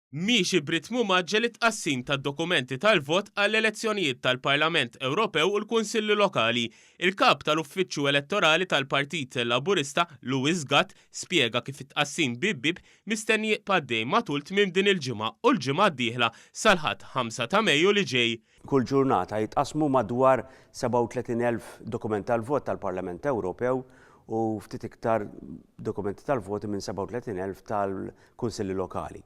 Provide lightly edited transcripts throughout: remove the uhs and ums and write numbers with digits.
Mhix b'ritmu maġġel it-tqassim tad-dokumenti tal-vot għall-elezzjonijiet tal-Parlament Ewropew u l-Kunsilli Lokali. Il-kap tal-Uffiċċju Elettorali tal-Partit Laburista, Louis Gatt, spjega kif it-tqassim bib mistenni jibqa' matul tmiem din il-ġimgħa u l-ġimgħa d-dieħla sal-ħadd 5 ta' Mejju li ġej. Kull ġurnata jitqasmu madwar 37,000 dokument tal-vot tal-Parlament Ewropew u ftit iktar dokumenti tal-voti minn 37,000 tal-Kunsilli Lokali.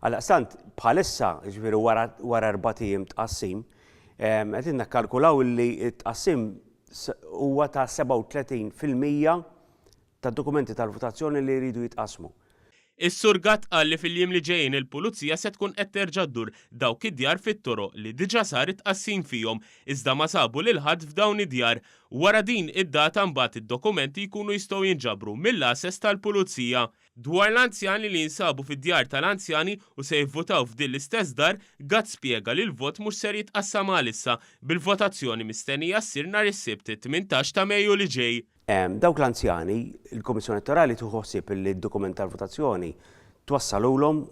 Għal-qstant, bħalissa, ġifieri wara 4 ijiem tqassim, qed nakkalkulaw li t-tqassim huwa ta' 37% tad-dokumenti tal-votazzjoni li jridu jitqasmu. Is-Sur Gatt qal li fil-jiem li ġejjin il-Pulizija se tkun qed terġa' ddur dawk id-djar fit-toroq li diġà sar it-tqassim fihom iżda ma sabu lil ħadd f'dawn id-djar. Wara din id-data mbagħad id-dokumenti jkunu jistgħu jinġabru mill-assess tal-Pulizija. Dwar l-anzjani li jinsabu fid-djar tal-anzjani u se jivvotaw f'din l-istess dar, Gatt spjega li l-vot mhux ser jitqassam għalissa bil-votazzjoni mistennija ssir nhar is-Sibt 18 ta' Mejju li ġej. Dawk l-anzjani, il-Kummissjoni Elettorali tieħu ħsieb li d-dokument tal-votazzjoni twassalulhom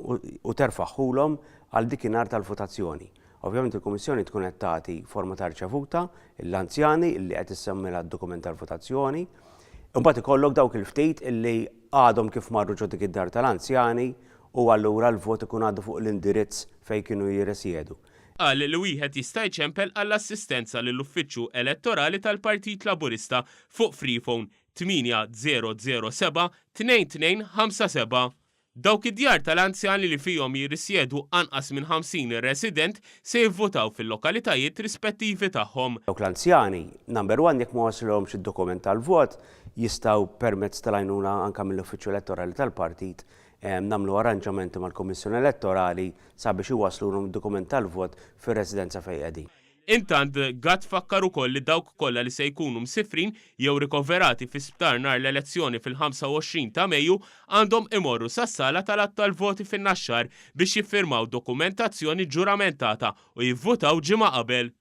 u terfaħħulhom għal dikinhar tal-votazzjoni. Ovvjament il-Kummissjoni tkun qed tagħti forma ta' riċevuta l-anzjani li qed issemmilha d-dokument tal-votazzjoni. Imbagħad ikollok dawk il-ftit illi għadhom kif marru ġo dik id-dar tal-anzjani u allura l-vot ikun għadu fuq l-indirizz fejn kienu jirresjedu. Qal li wieħed jista' jċempel għall-assistenza lill-Uffiċċju Elettorali tal-Partit Laburista fuq Freephone 8007 2257. Dawk id-djar tal-anzjani li fihom jirrisjedu anqas minn 50 resident se jivvotaw fil-lokalitajiet rispettivi tagħhom. Dawk l-anzjani, number 1 jekk ma waslhomx id-dokument tal-vot, jistgħu permezz tal-għajnuna anke mill-Uffiċċju Elettorali tal-Partit nagħmlu arranġamenti mal-Kummissjoni Elettorali sabiex iwaslulhom id-dokument tal-vot fir-residenza fejn qegħdin. Intant Gatt fakkar ukoll li dawk kollha li se jkunu msifrin jew rikoverati fi sptar nhar l-elezzjoni fil-25 ta' Mejju għandhom imorru sas-sala tal-att tal-voti fin-Naxxar biex jiffirmaw dokumentazzjoni ġuramentata u jivvotaw ġimgħa qabel.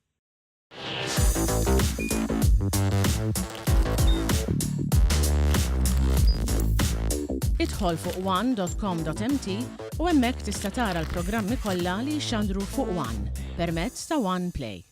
Idħol fuq one.com.mt u hemmhekk tista' tara l-programmi kollha li jxandru fuq One permezz ta' One Play.